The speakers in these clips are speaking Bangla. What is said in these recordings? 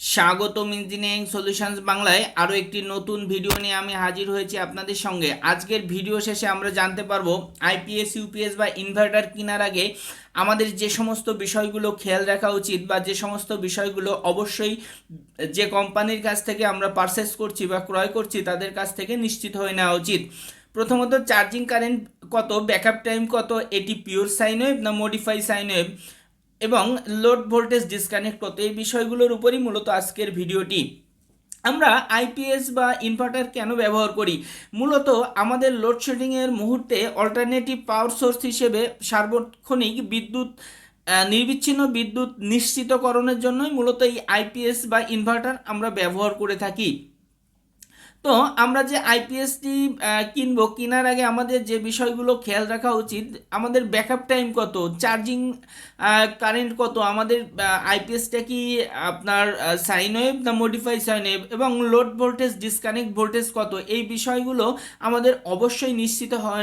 স্বাগতম ইঞ্জিনিয়ারিং সলিউশনস বাংলায় আরও একটি নতুন ভিডিও নিয়ে আমি হাজির হয়েছি আপনাদের সঙ্গে। আজকের ভিডিও শেষে আমরা জানতে পারবো আইপিএস ইউপিএস বা ইনভার্টার কেনার আগে আমাদের যে সমস্ত বিষয়গুলো খেয়াল রাখা উচিত বা যে সমস্ত বিষয়গুলো অবশ্যই যে কোম্পানির কাছ থেকে আমরা পারচেস করছি বা ক্রয় করছি তাদের কাছ থেকে নিশ্চিত হয়ে নেওয়া উচিত। প্রথমত চার্জিং কারেন্ট কত, ব্যাকআপ টাইম কত, এটি পিওর সাইন ওয়েভ না মডিফাই সাইন ওয়েভ, এবং লোড ভোল্টেজ ডিসকানেক্ট কত, এই বিষয়গুলোর উপরই মূলত আজকের ভিডিওটি। আমরা আইপিএস বা ইনভার্টার কেন ব্যবহার করি? মূলত আমাদের লোডশেডিংয়ের মুহূর্তে অল্টারনেটিভ পাওয়ার সোর্স হিসেবে সার্বক্ষণিক বিদ্যুৎ নির্বিচ্ছিন্ন বিদ্যুৎ নিশ্চিতকরণের জন্যই মূলত এই আইপিএস বা ইনভার্টার আমরা ব্যবহার করে থাকি। তো আমরা যে আইপিএসটি কিনবো, কেনার আগে আমাদের যে বিষয়গুলো খেয়াল রাখা উচিত, আমাদের ব্যাকআপ টাইম কত, চার্জিং কারেন্ট কত, আমাদের আইপিএসটা কি আপনার সাইন ওয়েভ না মডিফাই সাইন ওয়েভ, এবং লোড ভোল্টেজ ডিসকানেক্ট ভোল্টেজ কত, এই বিষয়গুলো আমাদের অবশ্যই নিশ্চিত হওয়া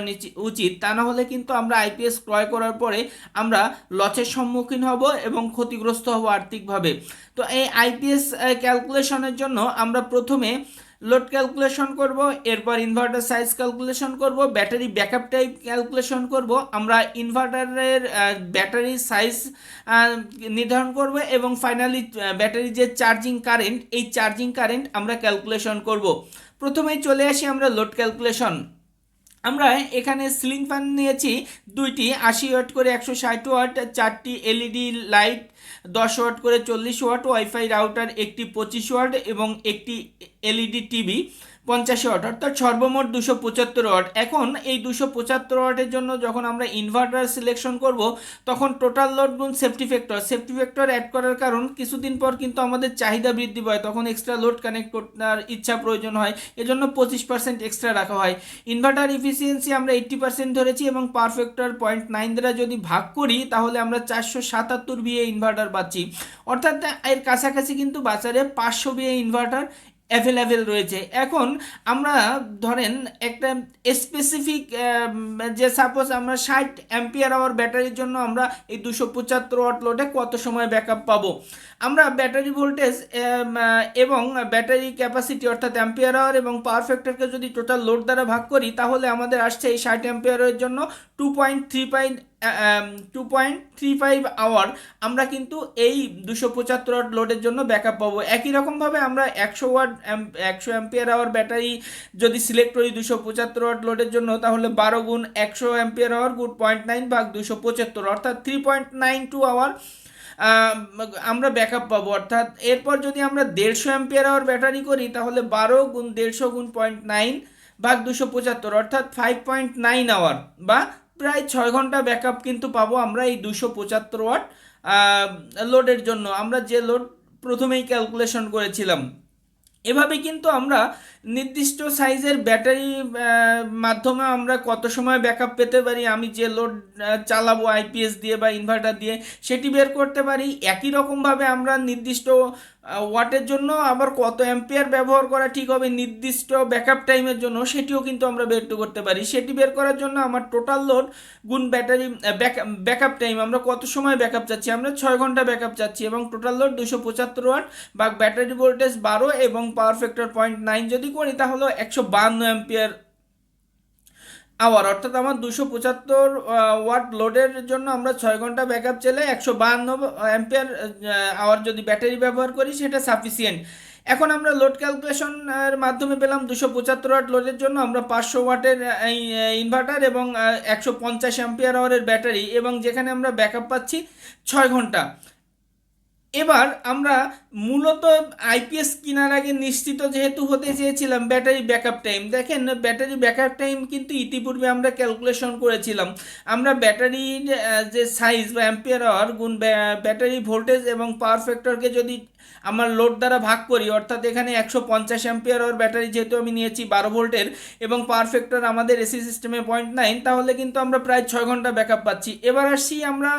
উচিত। তা না হলে কিন্তু আমরা আইপিএস ক্রয় করার পরে আমরা লসের সম্মুখীন হব এবং ক্ষতিগ্রস্ত হব আর্থিকভাবে। তো এই আইপিএস ক্যালকুলেশনের জন্য আমরা প্রথমে লোড ক্যালকুলেশন করব, এরপর ইনভার্টার সাইজ ক্যালকুলেশন করব, ব্যাটারি ব্যাকআপ টাইপ ক্যালকুলেশন করব, আমরা ইনভার্টারের ব্যাটারি সাইজ নির্ধারণ করব, এবং ফাইনালি ব্যাটারি যে চার্জিং কারেন্ট, এই চার্জিং কারেন্ট আমরা ক্যালকুলেশন করব। প্রথমেই চলে আসি আমরা লোড ক্যালকুলেশন। আমরা এখানে সিলিং ফ্যান নিয়েছি দুইটি, 80 ওয়াট করে 160 ওয়াট, 4টি এলইডি লাইট 10 ওয়াট করে 40 ওয়াট, ওয়াইফাই রাউটার একটি 25 ওয়াট, এবং একটি এলইডি টিভি 50 ওয়াট, অর্থাৎ সর্বমোট 275 ওয়াট। এখন এই 275 ওয়াটের জন্য যখন আমরা ইনভার্টার সিলেকশন করব, তখন টোটাল লোড গুণ সেফটি ফ্যাক্টর অ্যাড করার কারণ কিছুদিন পর কিন্তু আমাদের চাহিদা বৃদ্ধি পায়, তখন এক্সট্রা লোড কানেক্ট করার ইচ্ছা প্রয়োজন হয়, এজন্য 25% এক্সট্রা রাখা হয়। ইনভার্টার এফিসিয়েন্সি আমরা 80% ধরেছি, এবং পাওয়ার ফ্যাক্টর 0.9 দ্বারা যদি ভাগ করি তাহলে আমরা 477 ভিএ ইনভার্টার পাচ্ছি, অর্থাৎ এর কাছাকাছি কিন্তু বাজারে 500 ভিএ ইনভার্টার অ্যাভেলেবেল রয়েছে। এখন আমরা ধরেন একটা স্পেসিফিক যে সাপোজ আমরা 60 অ্যাম্পিয়ার আওয়ার ব্যাটারির জন্য আমরা এই 275 ওয়াট লোডে কত সময় ব্যাকআপ পাবো, আমরা ব্যাটারি ভোল্টেজ এবং ব্যাটারি ক্যাপাসিটি অর্থাৎ অ্যাম্পিয়ার আওয়ার এবং পাওয়ার ফ্যাক্টরকে যদি টোটাল লোড দ্বারা ভাগ করি তাহলে আমাদের আসছে এই 60 অ্যাম্পিয়ারের জন্য 2.35 আওয়ার আমরা কিন্তু এই 275 ওয়াট লোডের জন্য ব্যাকআপ পাবো। একই রকমভাবে আমরা 100 অ্যাম্পিয়ার আওয়ার ব্যাটারি যদি সিলেক্ট করি 275 ওয়াট লোডের জন্য, তাহলে 12 গুণ 100 অ্যাম্পিয়ার আওয়ার গুণ 0.9 ভাগ 275, অর্থাৎ 3.92 আওয়ার আমরা ব্যাকআপ পাবো। অর্থাৎ এরপর যদি আমরা 150 অ্যাম্পিয়ার আওয়ার ব্যাটারি করি তাহলে 12 গুণ 150 গুণ 0.9 ভাগ 275, অর্থাৎ 5.9 আওয়ার বা প্রায় 6 ঘন্টা ব্যাকআপ কিন্তু পাবো আমরা এই 275 ওয়াট লোডের জন্য, আমরা যে লোড প্রথমেই ক্যালকুলেশন করেছিলাম। এভাবে কিন্তু আমরা নির্দিষ্ট সাইজের ব্যাটারি মাধ্যমে আমরা কত সময় ব্যাকআপ পেতে পারি, আমি যে লোড চালাবো আইপিএস দিয়ে বা ইনভার্টার দিয়ে সেটি বের করতে পারি। একই রকমভাবে আমরা নির্দিষ্ট ওয়াটের জন্য আবার কত অ্যাম্পিয়ার ব্যবহার করা ঠিক হবে নির্দিষ্ট ব্যাকআপ টাইমের জন্য সেটিও কিন্তু আমরা বের করতে পারি। সেটি বের করার জন্য আমার টোটাল লোড গুণ ব্যাটারি ব্যাকআপ টাইম, আমরা কত সময় ব্যাকআপ চাচ্ছি, আমরা 6 ঘন্টা ব্যাকআপ চাচ্ছি, এবং টোটাল লোড 275 ওয়াট বা ব্যাটারি ভোল্টেজ 12 এবং পাওয়ার ফ্যাক্টর 0.9 যদি করি তাহলে 152 অ্যাম্পিয়ার আওয়ার, অর্থাৎ আমার 275 ওয়াট লোডের জন্য আমরা 6 ঘন্টা ব্যাকআপ চলে 152 অ্যাম্পিয়ার আওয়ার যদি ব্যাটারি ব্যবহার করি সেটা সাফিসিয়েন্ট। এখন আমরা লোড ক্যালকুলেশনের মাধ্যমে পেলাম 275 ওয়াট লোডের জন্য আমরা 500 ওয়াটের এই ইনভার্টার এবং 150 অ্যাম্পিয়ার আওয়ারের ব্যাটারি, এবং যেখানে আমরা ব্যাকআপ পাচ্ছি 6 ঘন্টা। এবার আমরা মূলত আইপিএস কেনার আগে নিশ্চিত যেহেতু হতে চেয়েছিলাম ব্যাটারি ব্যাকআপ টাইম, দেখেন ব্যাটারি ব্যাকআপ টাইম কিন্তু ইতিপূর্বে আমরা ক্যালকুলেশন করেছিলাম। আমরা ব্যাটারির যে সাইজ বা অ্যাম্পিয়ার আওয়ার গুণ ব্যাটারি ভোল্টেজ এবং পাওয়ার ফ্যাক্টরকে যদি আমার লোড দ্বারা ভাগ করি, অর্থাৎ এখানে 150 অ্যাম্পিয়ার আওয়ার ব্যাটারি যেহেতু আমি নিয়েছি 12 ভোল্টের এবং পাওয়ার ফ্যাক্টর আমাদের এসি সিস্টেমে 0.9, তাহলে কিন্তু আমরা প্রায় 6 ঘন্টা ব্যাকআপ পাচ্ছি। এবার আসছি আমরা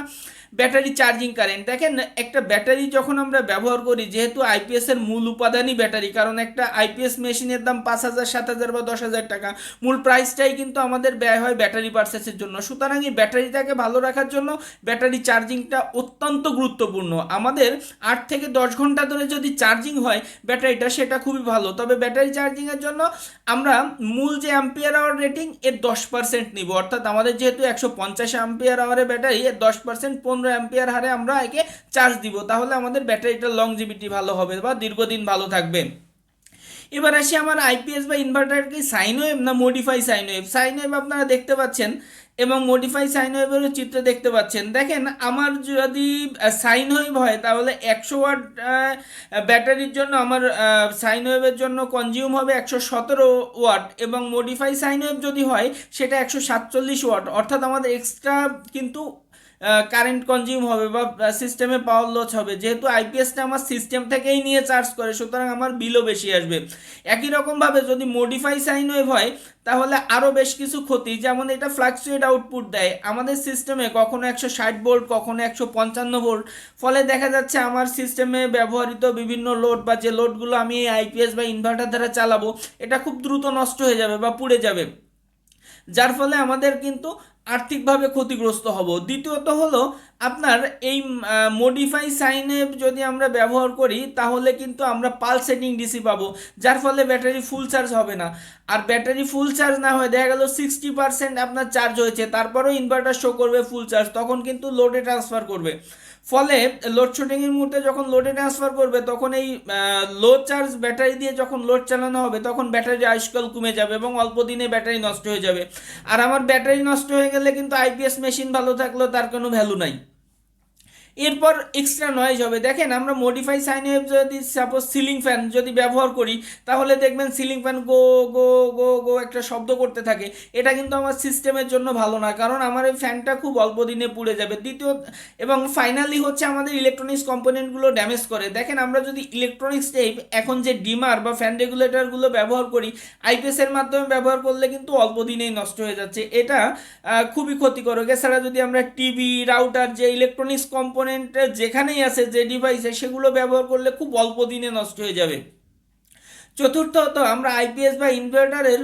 ব্যাটারি চার্জিং কারেন্ট। দেখেন একটা ব্যাটারি যখন আমরা ব্যবহার করি, যেহেতু আইপিএস এর মূল উপাদানই ব্যাটারি, কারণ একটা আইপিএস মেশিনের দাম 5,000, 7,000 বা 10,000 টাকা, মূল প্রাইসটাই কিন্তু আমাদের ব্যয় হয় ব্যাটারি পারচেসের জন্য। সুতরাং এই ব্যাটারিটাকে ভালো রাখার জন্য ব্যাটারি চার্জিংটা অত্যন্ত গুরুত্বপূর্ণ। আমাদের 8 থেকে 10 ঘন্টা ধরে যদি চার্জিং হয় ব্যাটারিটা, সেটা খুবই ভালো। তবে ব্যাটারি চার্জিংয়ের জন্য আমরা মূল যে অ্যাম্পিয়ার আওয়ার রেটিং এর 10% নিব, অর্থাৎ আমাদের যেহেতু 150 অ্যাম্পিয়ার আওয়ারের ব্যাটারি, এর 10% 15 অ্যাম্পিয়ার হারে আমরা একে চার্জ দিব, তাহলে আমাদের ব্যাটারিটার লংজিভিটি ভালো হবে বা দীর্ঘদিন ভালো থাকবে। এবার আসি আমার আইপিএস বা ইনভার্টার কি সাইন ওয়েভ না modify sine wave. Sine wave আপনারা দেখতে পাচ্ছেন এবং মডিফাই সাইন ওয়েভেরও চিত্র দেখতে পাচ্ছেন। দেখেন আমার যদি সাইন ওয়েভ হয় তাহলে 100 ওয়াট ব্যাটারির জন্য আমার সাইন ওয়েভের জন্য কনজিউম হবে 117 ওয়াট, এবং মডিফাই সাইন ওয়েভ যদি হয় সেটা 147 ওয়াট, অর্থাৎ আমাদের এক্সট্রা কিন্তু কারেন্ট কনজিউম হবে বা সিস্টেমে পাওয়ার লস হবে। যেহেতু আইপিএসটা আমার সিস্টেম থেকেই নিয়ে চার্জ করে, সুতরাং আমার বিলও বেশি আসবে। একই রকমভাবে যদি মডিফাই সাইন ওয়েভ হয় তাহলে আরও বেশ কিছু ক্ষতি, যেমন এটা ফ্লাকচুয়েট আউটপুট দেয় আমাদের সিস্টেমে, কখনো 160 ভোল্ট, কখনো 155 ভোল্ট। ফলে দেখা যাচ্ছে আমার সিস্টেমে ব্যবহৃত বিভিন্ন লোড বা যে লোডগুলো আমি এই আইপিএস বা ইনভার্টার দ্বারা চালাবো, এটা খুব দ্রুত নষ্ট হয়ে যাবে বা পুড়ে যাবে, যার ফলে আমাদের কিন্তু আর্থিকভাবে ক্ষতিগ্রস্ত হব। দ্বিতীয়ত হলো আপনার এই মডিফাই সাইনে যদি আমরা ব্যবহার করি তাহলে কিন্তু আমরা পালস সেটিং ডিসি পাবো, যার ফলে ব্যাটারি ফুল চার্জ হবে না। আর ব্যাটারি ফুল চার্জ না হয়ে দেখা গেল 60% আপনার চার্জ হয়েছে, তারপরেও ইনভার্টার শো করবে ফুল চার্জ, তখন কিন্তু লোডে ট্রান্সফার করবে। ফলে লোডশেডিংয়ের মুহূর্তে যখন লোডে ট্রান্সফার করবে তখন এই লো চার্জ ব্যাটারি দিয়ে যখন লোড চালানো হবে তখন ব্যাটারি আয়ুষ্কাল কমে যাবে এবং অল্প দিনে ব্যাটারি নষ্ট হয়ে যাবে। আর আমার ব্যাটারি নষ্ট হয়ে গেলে কিন্তু আইপিএস মেশিন ভালো থাকলেও তার কোনো ভ্যালু নাই। এরপর এক্সট্রা নয়েজ হবে। দেখেন আমরা মডিফাই সাইন ওয়েভ যদি সাপোজ সিলিং ফ্যান যদি ব্যবহার করি তাহলে দেখবেন সিলিং ফ্যান গো গো গো গো একটা শব্দ করতে থাকে। এটা কিন্তু আমার সিস্টেমের জন্য ভালো না, কারণ আমার এই ফ্যানটা খুব অল্প দিনে পুড়ে যাবে। দ্বিতীয় এবং ফাইনালি হচ্ছে আমাদের ইলেকট্রনিক্স কম্পোনেন্টগুলো ড্যামেজ করে। দেখেন আমরা যদি ইলেকট্রনিক্স টাইপ এখন যে ডিমার বা ফ্যান রেগুলেটরগুলো ব্যবহার করি, আইপিএস এর মাধ্যমে ব্যবহার করলে কিন্তু অল্প দিনেই নষ্ট হয়ে যাচ্ছে। এটা খুবই ক্ষতিকারক। এছাড়া যদি আমরা টিভি, রাউটার, যে ইলেকট্রনিক্স কম্পোনেন্ট যেখানেই আছে যে ডিভাইসে, সেগুলো ব্যবহার করলে খুব অল্প দিনে নষ্ট হয়ে যাবে। চতুর্থত আমরা আইপিএস বা ইনভার্টারের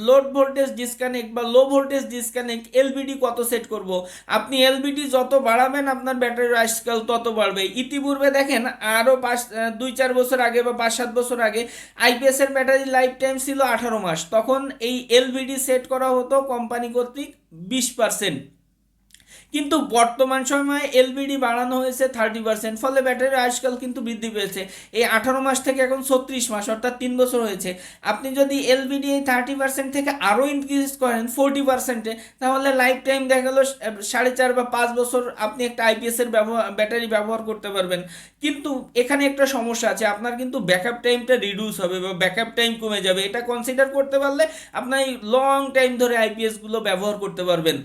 লোড ভোল্টেজ ডিসকানেক্ট বা লো ভোল্টেজ ডিসকানেক্ট এলভিডি কত সেট করব। আপনি এলভিডি যত বাড়াবেন আপনার ব্যাটারির আয়ুষ্কাল তত বাড়বে। ইতিপূর্বে দেখেন আরও 2-4 বছর আগে বা 5-7 বছর আগে আইপিএস এর ব্যাটারি লাইফ টাইম ছিল 18 মাস, তখন এই এলভিডি সেট করা হতো কোম্পানি কর্তৃক 20%, কিন্তু বর্তমান সময়ে এলবিডি বাড়ানো হয়েছে 30%, ফলে ব্যাটারির আয়ুষ্কাল কিন্তু বৃদ্ধি পেয়েছে। এই 18 মাস থেকে এখন 36 মাস, অর্থাৎ 3 বছর হয়েছে। আপনি যদি এলবিডি এই 30% থেকে আরও ইনক্রিজ করেন 40%-এ, তাহলে লাইফ টাইম দেখা গেল 4.5 বা 5 বছর আপনি একটা আইপিএস এর ব্যাটারি ব্যবহার করতে পারবেন। কিন্তু এখানে একটা সমস্যা আছে, আপনার কিন্তু ব্যাকআপ টাইমটা রিডিউস হবে বা ব্যাকআপ টাইম কমে যাবে। এটা কনসিডার করতে পারলে আপনার এই লং টাইম ধরে আইপিএসগুলো ব্যবহার করতে পারবেন।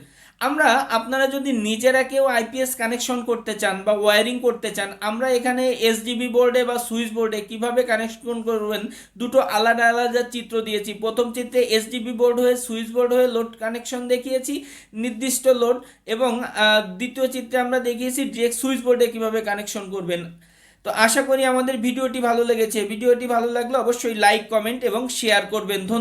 আপনারা যদি নিজেরা কেউ আইপিএস কানেকশন করতে চান বা ওয়্যারিং করতে চান, আমরা এখানে এসডিবি বোর্ডে বা সুইচ বোর্ডে কিভাবে কানেকশন করবেন দুটো আলাদা আলাদা চিত্র দিয়েছি। প্রথম চিত্রে এসডিবি বোর্ড হয়ে সুইচ বোর্ড হয়ে লোড কানেকশন দেখিয়েছি, নির্দিষ্ট লোড, এবং দ্বিতীয় চিত্রে আমরা দেখিয়েছি ডিরেক্ট সুইচ বোর্ডে কিভাবে কানেকশন করবেন। তো আশা করি আমাদের ভিডিওটি ভালো লেগেছে। ভিডিওটি ভালো লাগলে অবশ্যই লাইক, কমেন্ট এবং শেয়ার করবেন। ধন্যবাদ।